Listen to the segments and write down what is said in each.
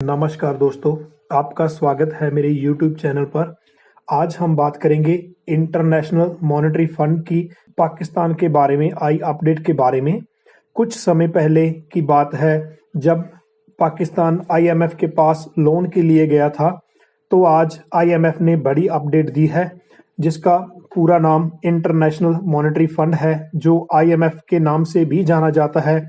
नमस्कार दोस्तों, आपका स्वागत है मेरे YouTube चैनल पर। आज हम बात करेंगे इंटरनेशनल मॉनेटरी फंड की पाकिस्तान के बारे में आई अपडेट के बारे में। कुछ समय पहले की बात है जब पाकिस्तान IMF के पास लोन के लिए गया था, तो आज IMF ने बड़ी अपडेट दी है जिसका पूरा नाम इंटरनेशनल मॉनेटरी फंड है, जो IMF के नाम से भी जाना जाता है।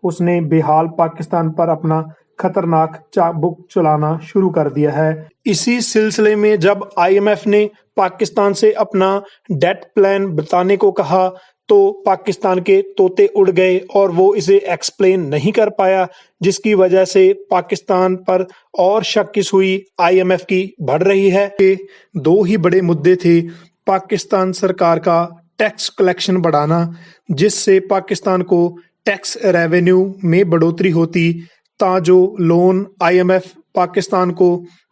उसने बेहाल पाकिस्तान पर अपना खतरनाक चाबुक चलाना शुरू कर दिया है। इसी सिलसिले में जब IMF ने पाकिस्तान से अपना डेट प्लान बताने को कहा, तो पाकिस्तान के तोते उड़ गए और वो इसे एक्सप्लेन नहीं कर पाया, जिसकी वजह से पाकिस्तान पर और शक की सुई IMF की बढ़ रही है। कि दो ही बड़े मुद्दे थे, पाकिस्तान सरकार का टैक्स कलेक्शन बढ़ाना, जिससे पाकिस्तान को टैक्स रेवेन्यू में बढ़ोतरी होती, ता जो लोन IMF पाकिस्तान को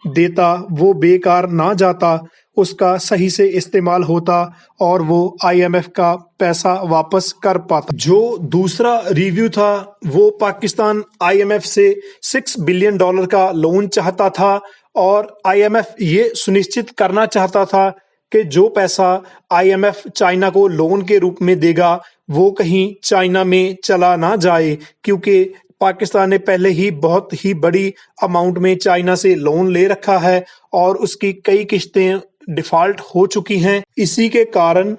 देता वो बेकार ना जाता, उसका सही से इस्तेमाल होता और वो IMF का पैसा वापस कर पाता। जो दूसरा रिव्यू था वो पाकिस्तान IMF से $6 बिलियन का लोन चाहता था और IMF ये सुनिश्चित करना चाहता था कि जो पैसा IMF चाइना को लोन के रूप में देगा वो कहीं चाइना में चला ना जाए, क्योंकि पाकिस्तान ने पहले ही बहुत ही बड़ी अमाउंट में चाइना से लोन ले रखा है और उसकी कई किश्तें डिफॉल्ट हो चुकी हैं। इसी के कारण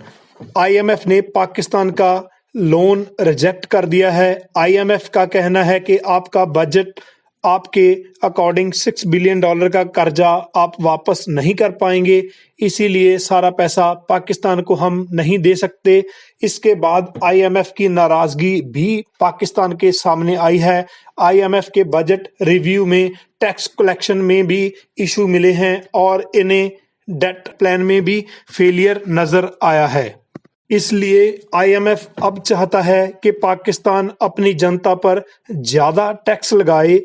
IMF ने पाकिस्तान का लोन रिजेक्ट कर दिया है। IMF का कहना है कि आपका बजट आपके अकॉर्डिंग $6 बिलियन का कर्जा आप वापस नहीं कर पाएंगे, इसीलिए सारा पैसा पाकिस्तान को हम नहीं दे सकते। इसके बाद IMF की नाराजगी भी पाकिस्तान के सामने आई है। IMF के बजट रिव्यू में टैक्स कलेक्शन में भी इशू मिले हैं और इन्हें डेट प्लान में भी फेलियर नजर आया है। इसलिए IMF अब चाहता है कि पाकिस्तान अपनी जनता पर ज्यादा टैक्स लगाए,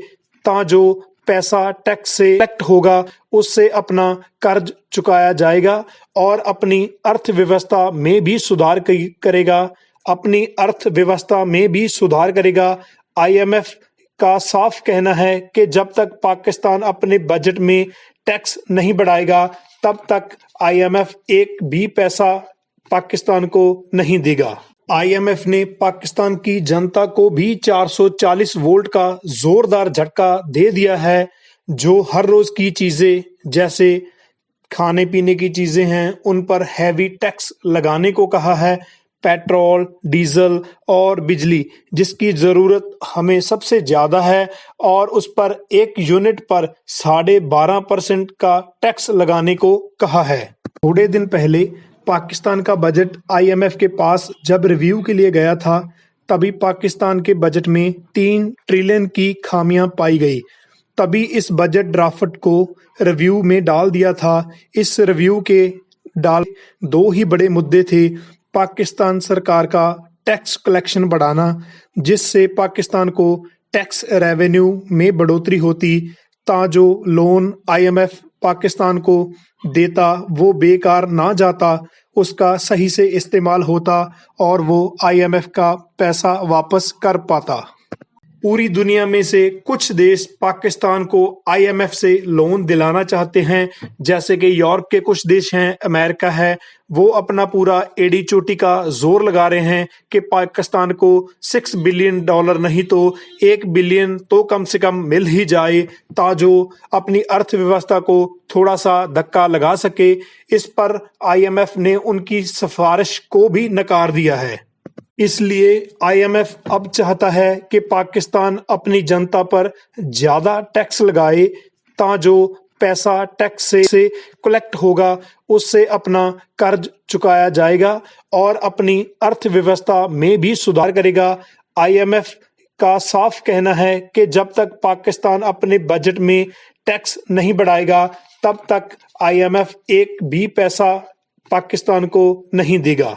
ता जो पैसा टैक्स से कलेक्ट होगा उससे अपना कर्ज चुकाया जाएगा और अपनी अर्थव्यवस्था में भी सुधार करेगा। अपनी अर्थव्यवस्था में भी सुधार करेगा। IMF का साफ कहना है कि जब तक पाकिस्तान अपने बजट में टैक्स नहीं बढ़ाएगा, तब तक IMF एक भी पैसा पाकिस्तान को नहीं देगा। IMF ने पाकिस्तान की जनता को भी 440 वोल्ट का जोरदार झटका दे दिया है। जो हर रोज की चीजें जैसे खाने पीने की चीजें हैं उन पर हैवी टैक्स लगाने को कहा है। पेट्रोल, डीजल और बिजली जिसकी जरूरत हमें सबसे ज्यादा है, और उस पर एक यूनिट पर 12.5% का टैक्स लगाने को कहा है। थोड़े दिन पहले पाकिस्तान का बजट IMF के पास जब रिव्यू के लिए गया था, तभी पाकिस्तान के बजट में 3 ट्रिलियन की खामियां पाई गई। तभी इस बजट ड्राफ्ट को रिव्यू में डाल दिया था। इस रिव्यू के डाल दो ही बड़े मुद्दे थे, पाकिस्तान सरकार का टैक्स कलेक्शन बढ़ाना, जिससे पाकिस्तान को टैक्स रेवेन्यू में बढ़ोतरी होती, ता जो लोन IMF पाकिस्तान को देता वो बेकार ना जाता, उसका सही से इस्तेमाल होता और वो IMF का पैसा वापस कर पाता। पूरी दुनिया में से कुछ देश पाकिस्तान को IMF से लोन दिलाना चाहते हैं, जैसे कि यूरोप के कुछ देश हैं, अमेरिका है, वो अपना पूरा एड़ी चोटी का जोर लगा रहे हैं कि पाकिस्तान को $6 बिलियन नहीं तो $1 बिलियन तो कम से कम मिल ही जाए, ताजो अपनी अर्थव्यवस्था को थोड़ा सा धक्का लगा सके। इस पर IMF ने उनकी सिफारिश को भी नकार दिया है। इसलिए IMF अब चाहता है कि पाकिस्तान अपनी जनता पर ज्यादा टैक्स लगाए, ता जो पैसा टैक्स से कलेक्ट होगा उससे अपना कर्ज चुकाया जाएगा और अपनी अर्थव्यवस्था में भी सुधार करेगा। IMF का साफ कहना है कि जब तक पाकिस्तान अपने बजट में टैक्स नहीं बढ़ाएगा, तब तक IMF एक भी पैसा पाकिस्तान को नहीं देगा।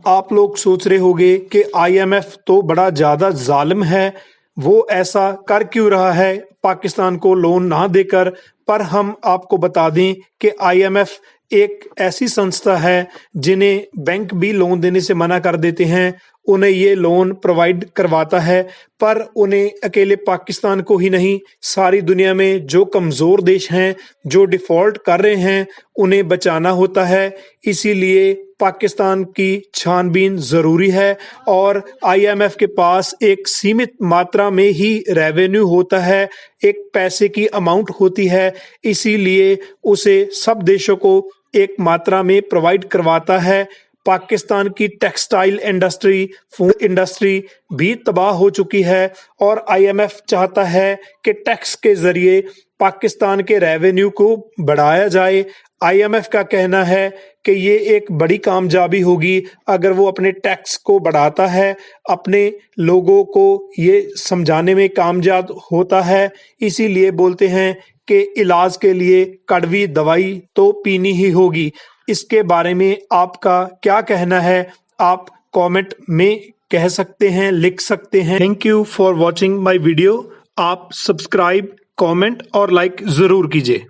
आप लोग सोच रहे होंगे कि IMF तो बड़ा ज्यादा जालिम है, वो ऐसा कर क्यों रहा है पाकिस्तान को लोन ना देकर। पर हम आपको बता दें कि IMF एक ऐसी संस्था है जिन्हें बैंक भी लोन देने से मना कर देते हैं। उन्हें ये लोन प्रोवाइड करवाता है, पर उन्हें अकेले पाकिस्तान को ही नहीं, सारी दुनिया में जो कमज़ोर देश हैं, जो डिफ़ॉल्ट कर रहे हैं, उन्हें बचाना होता है। इसीलिए पाकिस्तान की छानबीन ज़रूरी है और आईएमएफ के पास एक सीमित मात्रा में ही रेवेन्यू होता है, एक पैसे की अमाउंट होती है, इसीलिए उसे सब देशों को एक मात्रा में प्रोवाइड करवाता है। पाकिस्तान की टेक्सटाइल इंडस्ट्री, फूड इंडस्ट्री भी तबाह हो चुकी है और आईएमएफ चाहता है कि टैक्स के जरिए पाकिस्तान के रेवेन्यू को बढ़ाया जाए। आईएमएफ का कहना है कि ये एक बड़ी कामयाबी होगी अगर वो अपने टैक्स को बढ़ाता है, अपने लोगों को ये समझाने में कामयाब होता है। इसीलिए बोलते हैं कि इलाज के लिए कड़वी दवाई तो पीनी ही होगी। इसके बारे में आपका क्या कहना है? आप कमेंट में कह सकते हैं, लिख सकते हैं। Thank you for watching my video. आप सब्सक्राइब, कमेंट और लाइक ज़रूर कीजिए।